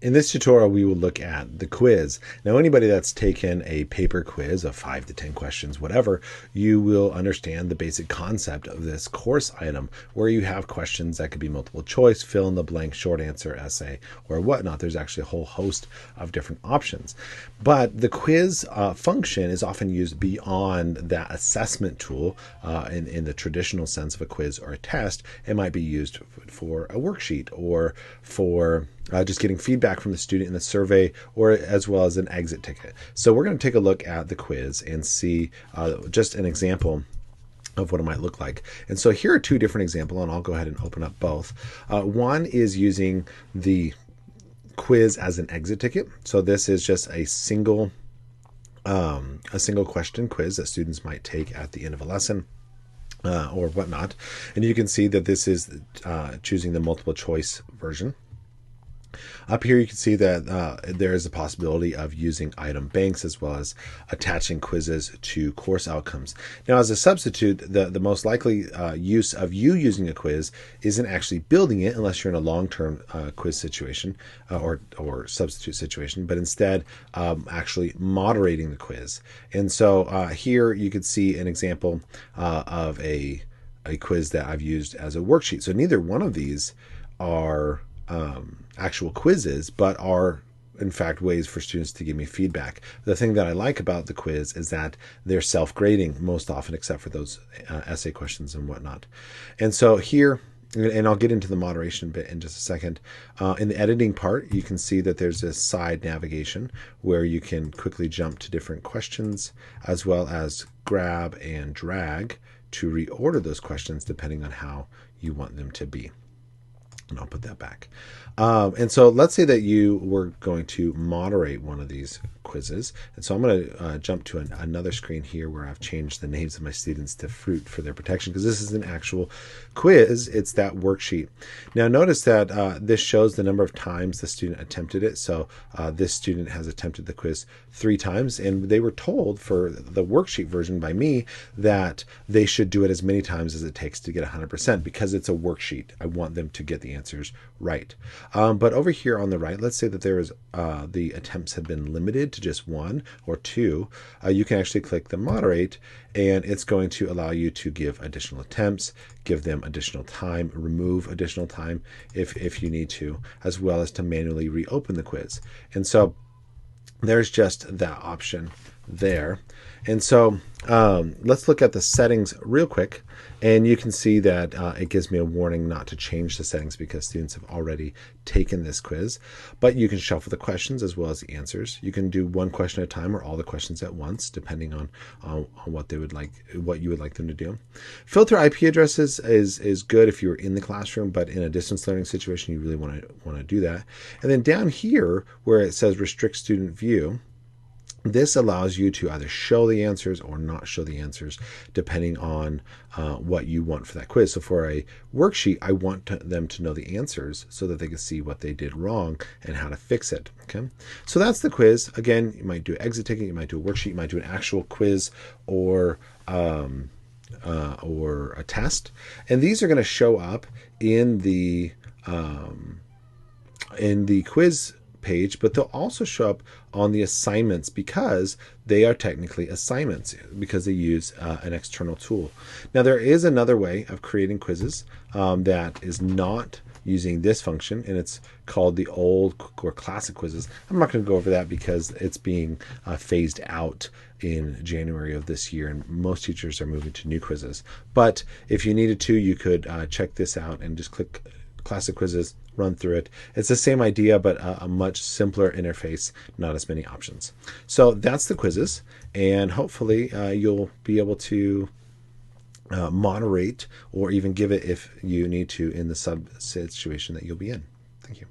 In this tutorial, we will look at the quiz. Now, anybody that's taken a paper quiz of 5 to 10 questions, whatever, you will understand the basic concept of this course item, where you have questions that could be multiple choice, fill in the blank, short answer, essay, or whatnot. There's actually a whole host of different options. But the quiz function is often used beyond that assessment tool in the traditional sense of a quiz or a test. It might be used for a worksheet or for just getting feedback from the student in the survey, or as well as an exit ticket. So we're going to take a look at the quiz and see just an example of what it might look like. And so here are two different examples, and I'll go ahead and open up both. One is using the quiz as an exit ticket. So this is just a single question quiz that students might take at the end of a lesson. Or whatnot. And you can see that this is choosing the multiple choice version. Up here you can see that there is a possibility of using item banks as well as attaching quizzes to course outcomes. Now, as a substitute, the most likely use of you using a quiz isn't actually building it unless you're in a long-term quiz situation or substitute situation, but instead actually moderating the quiz. And so here you could see an example of a quiz that I've used as a worksheet. So neither one of these are actual quizzes, but are in fact ways for students to give me feedback. The thing that I like about the quiz is that they're self-grading most often, except for those essay questions and whatnot. And so here, and I'll get into the moderation bit in just a second. In the editing part, you can see that there's a side navigation where you can quickly jump to different questions, as well as grab and drag to reorder those questions depending on how you want them to be. And I'll put that back. And so let's say that you were going to moderate one of these quizzes. And so I'm going to jump to another screen here where I've changed the names of my students to fruit for their protection, because this is an actual quiz. It's that worksheet. Now notice that this shows the number of times the student attempted it. So this student has attempted the quiz 3 times, and they were told for the worksheet version by me that they should do it as many times as it takes to get 100%, because it's a worksheet. I want them to get the answers right. But over here on the right, let's say that there is the attempts have been limited to just 1 or 2. You can actually click the moderate, and it's going to allow you to give additional attempts, give them additional time, remove additional time if you need to, as well as to manually reopen the quiz. And so there's just that option there. And so let's look at the settings real quick, and you can see that it gives me a warning not to change the settings because students have already taken this quiz. But you can shuffle the questions as well as the answers. You can do one question at a time or all the questions at once, depending on what they would like, what you would like them to do. Filter IP addresses is good if you're in the classroom, but in a distance learning situation, you really want to do that. And then down here where it says restrict student view, this allows you to either show the answers or not show the answers, depending on what you want for that quiz. So for a worksheet, I want them to know the answers so that they can see what they did wrong and how to fix it. Okay, so that's the quiz. Again, you might do an exit ticket, you might do a worksheet, you might do an actual quiz or a test, and these are going to show up in the quiz page, but they'll also show up on the assignments because they are technically assignments because they use an external tool. Now there is another way of creating quizzes that is not using this function, and it's called the old or classic quizzes. I'm not going to go over that because it's being phased out in January of this year, and most teachers are moving to new quizzes. But if you needed to, you could check this out and just click classic quizzes, run through it. It's the same idea, but a much simpler interface, not as many options. So that's the quizzes, and hopefully you'll be able to moderate or even give it if you need to in the sub situation that you'll be in. Thank you.